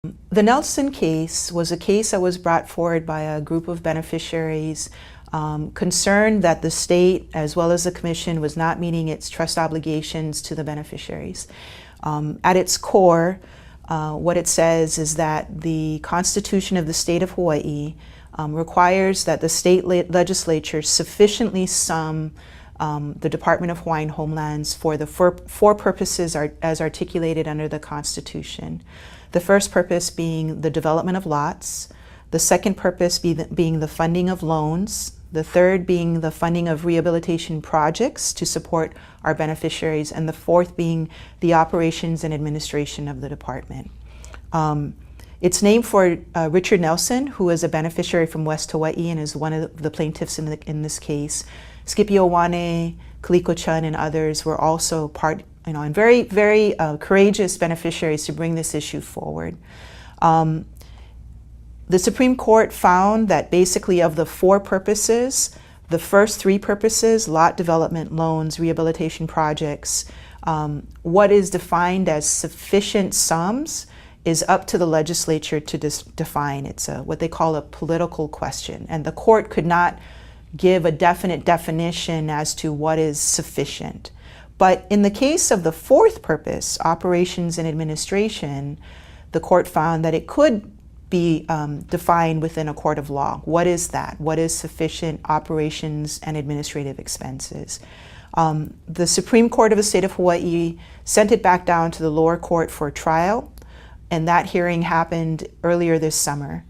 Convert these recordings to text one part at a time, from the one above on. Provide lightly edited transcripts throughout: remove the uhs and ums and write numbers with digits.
The Nelson case was a case that was brought forward by a group of beneficiaries concerned that the state, as well as the commission, was not meeting its trust obligations to the beneficiaries. At its core, what it says is that the Constitution of the state of Hawaii requires that the state legislature sufficiently sum the Department of Hawaiian Homelands for the four purposes as articulated under the Constitution. The first purpose being the development of lots, the second purpose being the funding of loans, the third being the funding of rehabilitation projects to support our beneficiaries, and the fourth being the operations and administration of the department. It's named for Richard Nelson, who is a beneficiary from West Hawaii and is one of the plaintiffs in this case. Scipio Wane, Kaliko-chan, and others were also part, and very, very courageous beneficiaries to bring this issue forward. The Supreme Court found that basically of the four purposes, the first three purposes, lot development, loans, rehabilitation projects, what is defined as sufficient sums is up to the legislature to define. It's what they call a political question, and the court could not give a definite definition as to what is sufficient. But in the case of the fourth purpose, operations and administration, the court found that it could be defined within a court of law. What is that? What is sufficient operations and administrative expenses? The Supreme Court of the state of Hawaii sent it back down to the lower court for trial, and that hearing happened earlier this summer.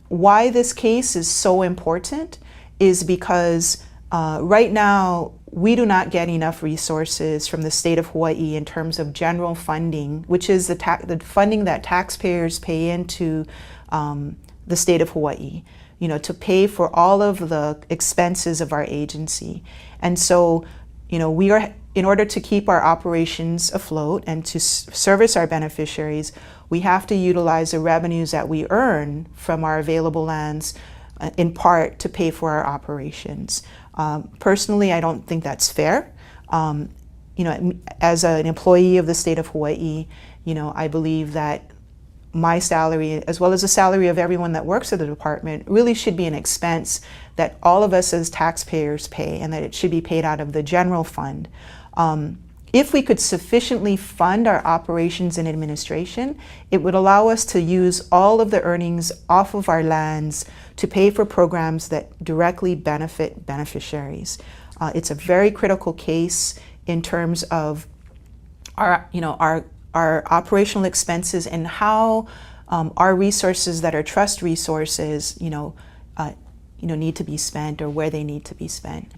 Why this case is so important is because right now we do not get enough resources from the state of Hawaii in terms of general funding, which is the funding that taxpayers pay into the state of Hawaii, to pay for all of the expenses of our agency. And so, we are, in order to keep our operations afloat and to service our beneficiaries, we have to utilize the revenues that we earn from our available lands in part to pay for our operations. Personally, I don't think that's fair. As an employee of the state of Hawaii, I believe that my salary, as well as the salary of everyone that works at the department, really should be an expense that all of us as taxpayers pay, and that it should be paid out of the general fund. If we could sufficiently fund our operations and administration, it would allow us to use all of the earnings off of our lands to pay for programs that directly benefit beneficiaries. It's a very critical case in terms of our operational expenses and how our resources that are trust resources, need to be spent, or where they need to be spent.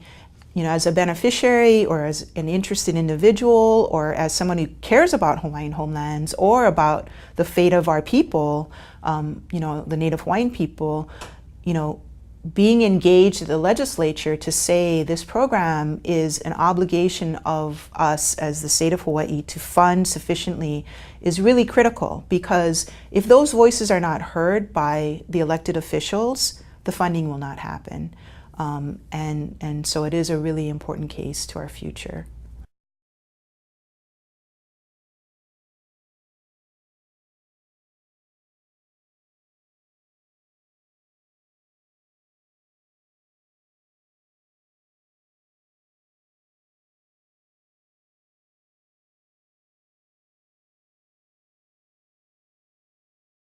As a beneficiary, or as an interested individual, or as someone who cares about Hawaiian homelands or about the fate of our people, the Native Hawaiian people, being engaged at the legislature to say this program is an obligation of us as the state of Hawaii to fund sufficiently is really critical, because if those voices are not heard by the elected officials, the funding will not happen. And so it is a really important case to our future.